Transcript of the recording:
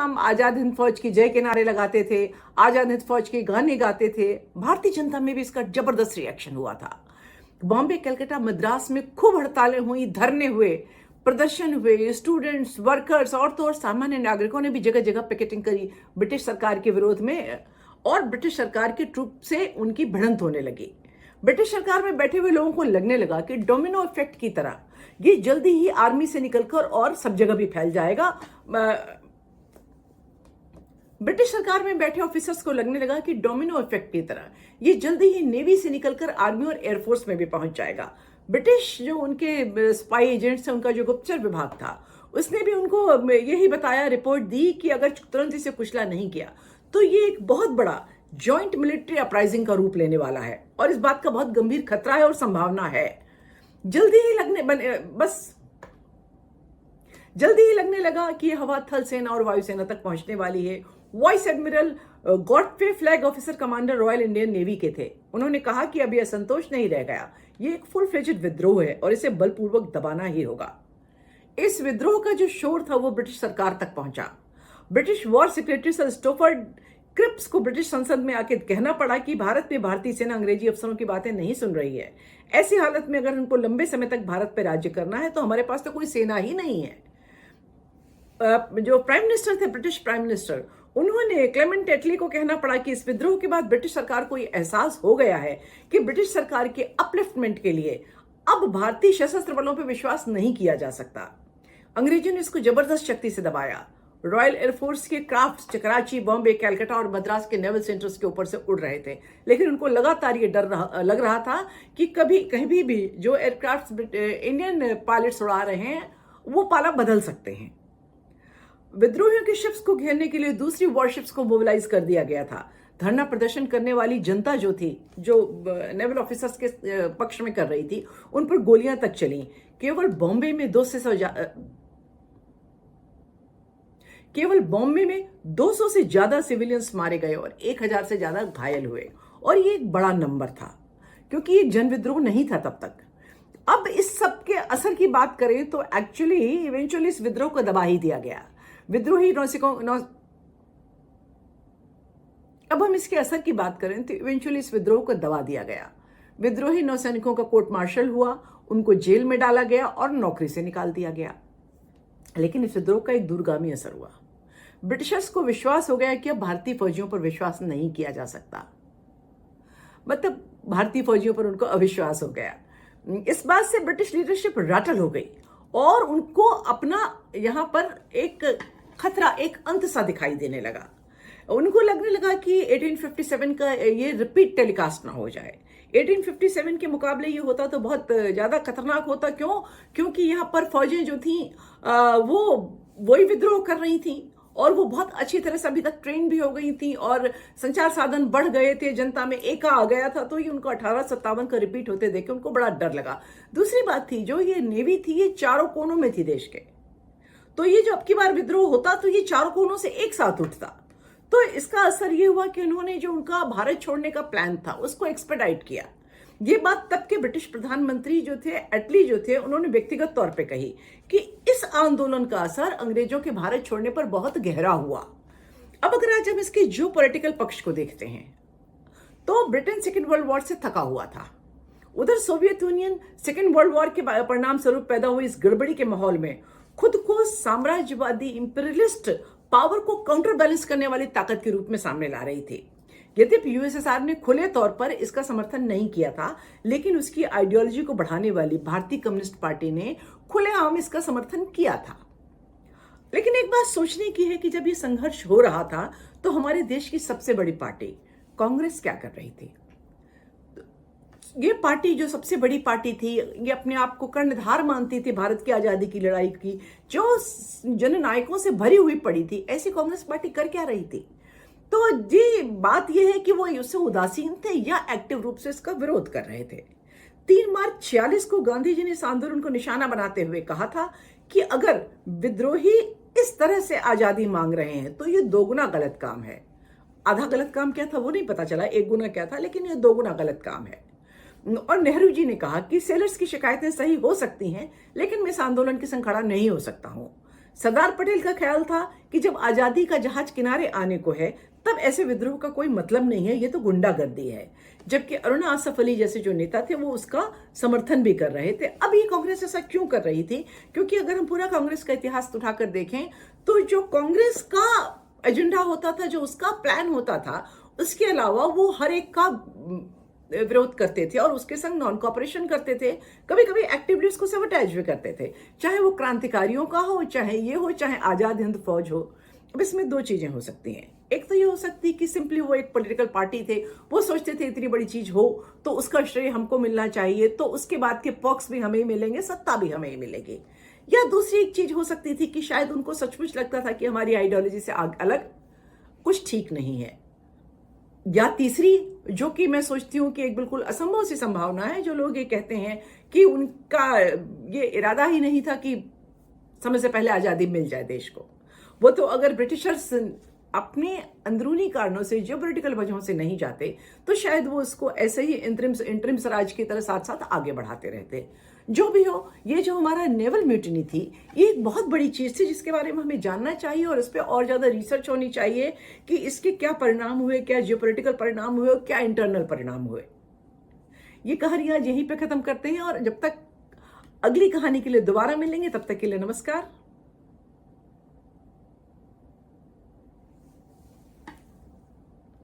नाम आजाद हिंद फौज की जय के नारे लगाते थे, आजाद हिंद फौज के गाने गाते थे। भारतीय जनता में भी इसका जबरदस्त रिएक्शन हुआ था। बॉम्बे, कलकत्ता, मद्रास में खूब हड़तालें हुई, धरने हुए, प्रदर्शन हुए। स्टूडेंट्स, वर्कर्स, औरतों और सामान्य नागरिकों ने भी जगह जगह पिकेटिंग करी ब्रिटिश सरकार के विरोध में, और ब्रिटिश सरकार की ट्रूप से उनकी भिड़ंत होने लगी। ब्रिटिश सरकार में बैठे हुए लोगों को लगने लगा कि डोमिनो इफेक्ट की तरह ये जल्दी ही आर्मी से निकलकर और सब जगह भी फैल जाएगा। ब्रिटिश सरकार में बैठे ऑफिसर्स को लगने लगा कि डोमिनो इफेक्ट की तरह ये जल्दी ही नेवी से निकलकर आर्मी और एयरफोर्स में भी पहुंच जाएगा। ब्रिटिश जो उनके स्पाई एजेंट्स हैं, उनका जो गुप्तचर विभाग था, उसने भी उनको यही बताया, रिपोर्ट दी कि अगर तुरंत इसे कुचला नहीं किया तो ये एक बहुत बड़ा जॉइंट मिलिट्री अपराइजिंग का रूप लेने वाला है और इस बात का बहुत गंभीर खतरा है और संभावना है। जल्दी ही लगने लगा कि यह हवा, थल सेना और वायुसेना तक पहुंचने वाली है। Vice admiral Godfrey flag officer commander royal Indian navy के थे। उन्होंने कहा कि अब यह असंतोष नहीं रह गया, ये एक फुल फ्लेजेड विद्रोह है और इसे बलपूर्वक दबाना ही होगा। इस विद्रोह का जो शोर था वो ब्रिटिश सरकार तक पहुंचा। British war secretary sir Stafford Cripps को ब्रिटिश संसद में आके कहना पड़ा कि भारत में भारतीय सेना अंग्रेजी अफसरों की बातें नहीं सुन रही है। ऐसी हालत में अगर उनको लंबे समय तक भारत पर राज्य करना है तो हमारे पास तो कोई सेना ही नहीं है। जो प्राइम मिनिस्टर थे, ब्रिटिश प्राइम मिनिस्टर, उन्होंने क्लेमेंट एटली को कहना पड़ा कि इस विद्रोह के बाद ब्रिटिश सरकार को यह एहसास हो गया है कि ब्रिटिश सरकार के अपलिफ्टमेंट के लिए अब भारतीय सशस्त्र बलों पर विश्वास नहीं किया जा सकता। अंग्रेजों ने इसको जबरदस्त शक्ति से दबाया। रॉयल एयरफोर्स के क्राफ्ट कराची, बॉम्बे, कलकत्ता और मद्रास के नेवल सेंटर्स के ऊपर से उड़ रहे थे, लेकिन उनको लगातार ये डर लग रहा था कि कहीं भी जो एयरक्राफ्ट इंडियन पायलट्स उड़ा रहे हैं वो पाला बदल सकते हैं। विद्रोहियों के शिप्स को घेरने के लिए दूसरी वॉरशिप्स को मोबिलाइज कर दिया गया था। धरना प्रदर्शन करने वाली जनता जो थी, जो नेवल ऑफिसर्स के पक्ष में कर रही थी, उन पर गोलियां तक चली। केवल बॉम्बे में 200 से ज्यादा सिविलियंस मारे गए और 1000 से ज्यादा घायल हुए, और ये एक बड़ा नंबर था क्योंकि ये जन विद्रोह नहीं था तब तक। अब इस सब के असर की बात करें तो इवेंचुअली इस विद्रोह को दबा ही दिया गया। अब हम इसके असर की बात करें तो इवेंचुअली इस विद्रोह को दबा दिया गया। विद्रोही नौसैनिकों का कोर्ट मार्शल हुआ, उनको जेल में डाला गया और नौकरी से निकाल दिया गया। लेकिन इस विद्रोह का एक दूरगामी असर हुआ। ब्रिटिशर्स को विश्वास हो गया कि अब भारतीय फौजियों पर विश्वास नहीं किया जा सकता, मतलब भारतीय फौजियों पर उनको अविश्वास हो गया। इस बात से ब्रिटिश लीडरशिप राटल हो गई और उनको अपना यहां पर एक खतरा, एक अंत सा दिखाई देने लगा। उनको लगने लगा कि 1857 का ये रिपीट टेलीकास्ट ना हो जाए। 1857 के मुकाबले ये होता तो बहुत ज्यादा खतरनाक होता। क्योंकि यहाँ पर फौजें जो थी वो वही विद्रोह कर रही थी और वो बहुत अच्छी तरह से अभी तक ट्रेन भी हो गई थी और संचार साधन बढ़ गए थे, जनता में एका आ गया था। तो ये उनको 1857 का रिपीट होते देख के उनको बड़ा डर लगा। दूसरी बात थी, जो ये नेवी थी ये चारों कोनों में थी देश के, तो ये जो अब की बार विद्रोह होता तो ये चारों कोनों से एक साथ उठता। तो इसका असर ये हुआ कि उन्होंने जो उनका भारत छोड़ने का प्लान था उसको एक्सपेडाइट किया। ये बात तब के ब्रिटिश प्रधानमंत्री जो थे, एटली जो थे, उन्होंने व्यक्तिगत तौर पे कही कि इस आंदोलन का असर अंग्रेजों के भारत छोड़ने पर बहुत गहरा हुआ। अब अगर आज हम इसके जो पॉलिटिकल पक्ष को देखते हैं तो ब्रिटेन सेकेंड वर्ल्ड वॉर से थका हुआ था। उधर Soviet union second world war के परिणाम स्वरूप पैदा हुई इस गड़बड़ी के माहौल में खुद को साम्राज्यवादी इंपीरियलिस्ट पावर को काउंटर बैलेंस करने वाली ताकत के रूप में सामने ला रही थी। यद्यपि यूएसएसआर ने खुले तौर पर इसका समर्थन नहीं किया था, लेकिन उसकी आइडियोलॉजी को बढ़ाने वाली भारतीय कम्युनिस्ट पार्टी ने खुलेआम इसका समर्थन किया था। लेकिन एक बात सोचने की है कि जब ये संघर्ष हो रहा था तो हमारे देश की सबसे बड़ी पार्टी कांग्रेस क्या कर रही थी। ये पार्टी जो सबसे बड़ी पार्टी थी, ये अपने आप को कर्णधार मानती थी भारत की आजादी की लड़ाई की, जो जननायकों से भरी हुई पड़ी थी, ऐसी कांग्रेस पार्टी कर क्या रही थी। तो जी बात यह है कि वो उससे उदासीन थे या एक्टिव रूप से इसका विरोध कर रहे थे। 3 मार्च 46 को गांधी जी ने इस आंदोलन को निशाना बनाते हुए कहा था कि अगर विद्रोही इस तरह से आजादी मांग रहे हैं तो ये दोगुना गलत काम है। आधा गलत काम क्या था वो नहीं पता चला, 1 गुना क्या था, लेकिन ये 2 गुना गलत काम है। और नेहरू जी ने कहा कि सेलर्स की शिकायतें सही हो सकती हैं, लेकिन मैं इस आंदोलन की संग खड़ा नहीं हो सकता हूं। सरदार पटेल का ख्याल था कि जब आजादी का जहाज किनारे आने को है तब ऐसे विद्रोह का कोई मतलब नहीं है, ये तो गुंडागर्दी है। जबकि अरुणा आसफ अली जैसे जो नेता थे वो उसका समर्थन भी कर रहे थे। अब ये कांग्रेस ऐसा क्यों कर रही थी? क्योंकि अगर हम पूरा कांग्रेस का इतिहास उठाकर देखें तो जो कांग्रेस का एजेंडा होता था, जो उसका प्लान होता था, उसके अलावा वो हर एक का विरोध करते थे और उसके संग नॉन कॉपरेशन करते थे। कभी कभी एक्टिवली उसको सबोटाइज भी करते थे, चाहे वो क्रांतिकारियों का हो, चाहे ये हो, चाहे आजाद हिंद फौज हो। अब इसमें दो चीजें हो सकती हैं। एक तो ये हो सकती है कि सिंपली वो एक पॉलिटिकल पार्टी थे, वो सोचते थे इतनी बड़ी चीज हो तो उसका श्रेय हमको मिलना चाहिए, तो उसके बाद के पॉक्स भी हमें ही मिलेंगे, सत्ता भी हमें ही मिलेगी। या दूसरी एक चीज हो सकती थी कि शायद उनको सचमुच लगता था कि हमारी आइडियोलॉजी से अलग कुछ ठीक नहीं है। या तीसरी, जो कि मैं सोचती हूं कि एक बिल्कुल असंभव सी संभावना है, जो लोग ये कहते हैं कि उनका ये इरादा ही नहीं था कि समय से पहले आजादी मिल जाए देश को। वो तो अगर ब्रिटिशर्स अपने अंदरूनी कारणों से, जियोपॉलिटिकल वजहों से नहीं जाते तो शायद वो उसको ऐसे ही इंटरिम स्वराज की तरह साथ साथ आगे बढ़ाते रहते। जो भी हो, ये जो हमारा नेवल म्यूटिनी थी, ये एक बहुत बड़ी चीज थी जिसके बारे में हमें जानना चाहिए और इस पर और ज्यादा रिसर्च होनी चाहिए कि इसके क्या परिणाम हुए, क्या जियोपॉलिटिकल परिणाम हुए और क्या इंटरनल परिणाम हुए। ये कहानियां यहीं पे खत्म करते हैं और जब तक अगली कहानी के लिए दोबारा मिलेंगे तब तक के लिए नमस्कार।